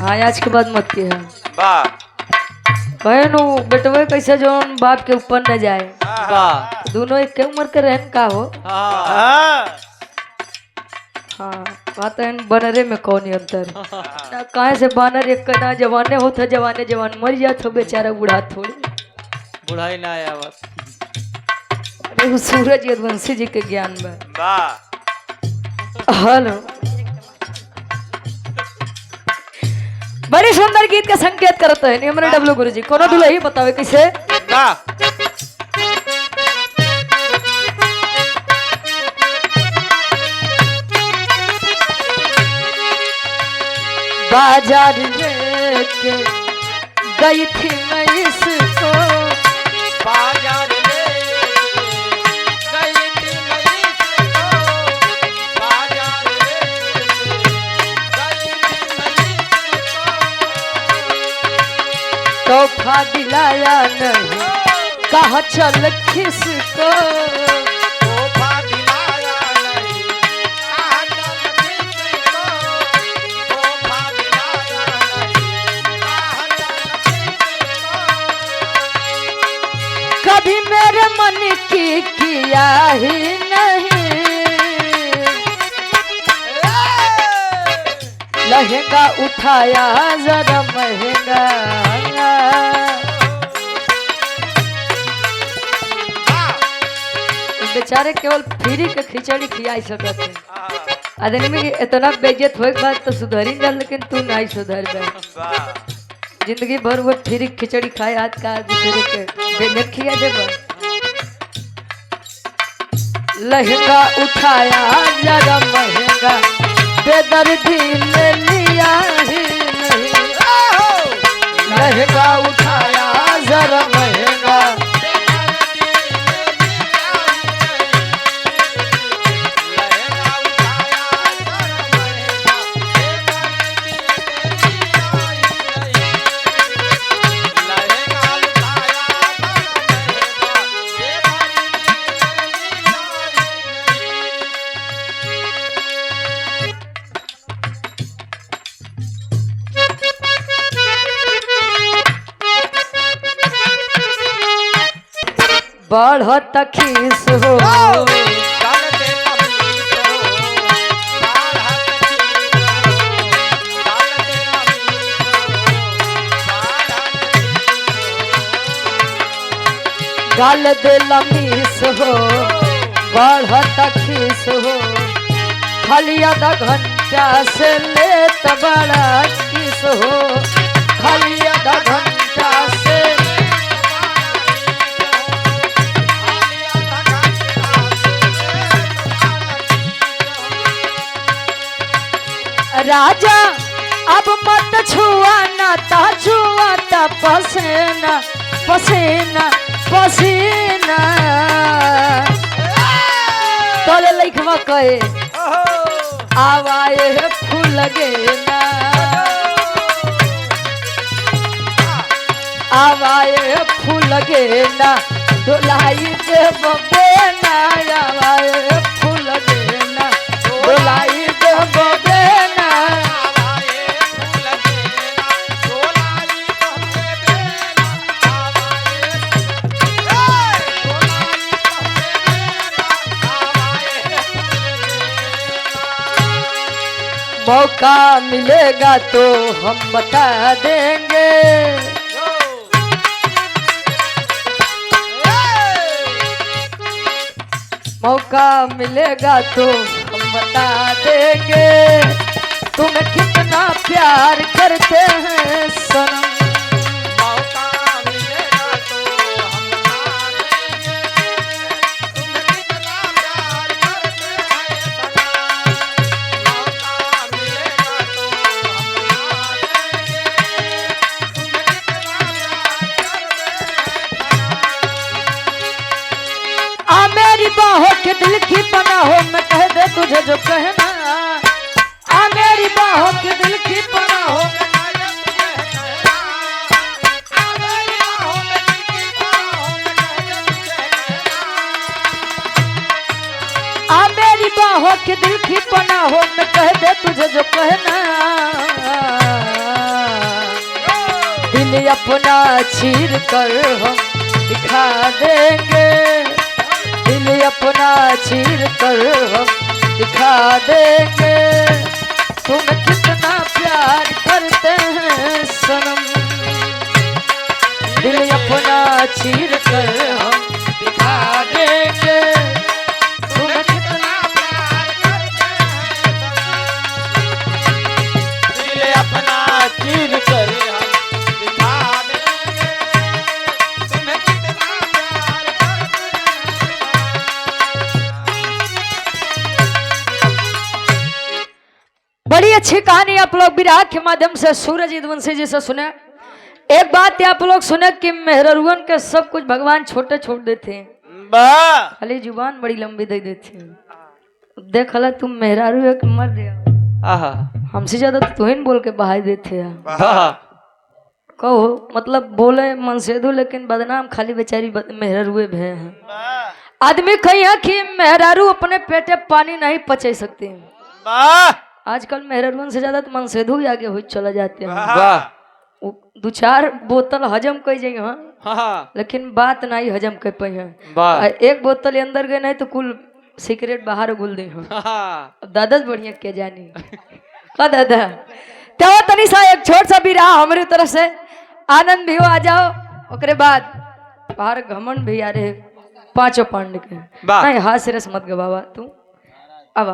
हाँ आज के बाद मत के वाह बहन बेटवे कैसे जो बाप के ऊपर न जाए वाह दोनों एक उम्र के रहन का हो। हाँ हाँ बात है बनरे में कौन ही अंतर ना कहे से बानर एक ना जवाने होता जवाने जवान मर जात हो बेचारा बूढ़ा थोड़े बुढ़ाई ना आया बस अरे वो सूरज यदुवंशी जी के ज्ञान में वाह हेलो बड़ी सुंदर गीत का संकेत करते हैं नियमन डब्लू गुरु जी कोनो दुल्ही बतावे कैसे वाह बाजार लेके गई थी मैं इसको बाजार ले गई थी मैं इसको बाजार ले गई थी मैं इसको तोहफा दिलाया नहीं कहा चल किसको तोहफा दिलाया नहीं कहा चल किसको तोहफा दिलाया नहीं कहा चल किसको कभी मेरे मन की किया ही नहीं लहंगा उठाया जरा महंगा बेचारे केवल फ्री के खिचड़ी खियाई सकते हैं आदमी की इतना बेइज्जत होए के बाद तो सुधरी जा लेकिन तू नहीं सुधर बे जिंदगी भर वो फ्री खिचड़ी खाए हाथ का दूसरे के बेइज्जत खिया देबा लहंगा उठाया जरा महंगा बेदर्दी ले लिया ही नहीं लहंगा उठाया जरा महंगा बढ़त खीस हो गाल दे लमीस हो बढ़त खीस हो खाली आधा घंटा से लेत बड़ा किस हो खाली आधा घंटा से राजा अब मत छुआ ना ता छुआ ता पसीना पसीना पसीना तोले लिखवा कहे आवाए फूल लगे ना आवाए फूल लगे ना डोलाई दे बबे ना आवाए फूल लगे ना डोलाई दे बबे मौका मिलेगा तो हम बता देंगे मौका मिलेगा तो हम बता देंगे तुम्हें कितना प्यार करते हैं सनम बाहों के दिल की पनाह हो मैं कह दे तुझे जो कहना आ मेरी बाहों के दिल की पनाह हो आ मेरी बाहों के दिल की पनाह हो मैं कह दे तुझे जो कहना दिल अपना चीर कर हम दिखा देंगे, दिल अपना चीर कर हम दिखा देंगे, तुम कितना प्यार करते हैं सनम। दिल अपना चीर कर हम दिखा देंगे, तुम कितना प्यार करते हैं दिल अपना चीर कर हम दिखा देंगे, तुम्हें कितना प्यार करते हैं। बड़ी अच्छी कहानी आप लोग विराग के माध्यम से सूरज वंशी जी से सुने। एक बात आप लोग सुने कि मेहरुअन के सब कुछ भगवान छोटे छोड़ देते हैं, वाह खाली जुबान बड़ी लंबी दे देते हैं। देख ला तुम मेहरारू एक मर गया, आहा हमसे ज्यादा तो तुहिन बोल के बहाई देते हैं। वाह कहो मतलब बोले मन से दो, लेकिन बदनाम खाली बेचारी मेहरुए भे हैं। आदमी कही कि मेहरारू अपने पेटे पानी नहीं पचे सकते हैं। वाह आजकल मेहरुअन से ज्यादा तो मनसेधु ही आगे हो चला जाते हैं। वाह वो 2-4 बोतल हजम कर जाएंगे हाँ, हाँ लेकिन बात नहीं हजम कर पाए हैं। वाह एक बोतल अंदर गए नहीं तो कुल सिगरेट बाहर गुल दे हैं। हाँ अब दादा बढ़िया क्या जानी का दादा। तो तनी सा एक छोट सा भी रहा हमारी तरफ से, आनंद भी हो आ जाओ। ओकरे बाद बाहर घमंड भी आ रहे 5 पांड के वाह। नहीं हाथ से रस मत गवावा तू अब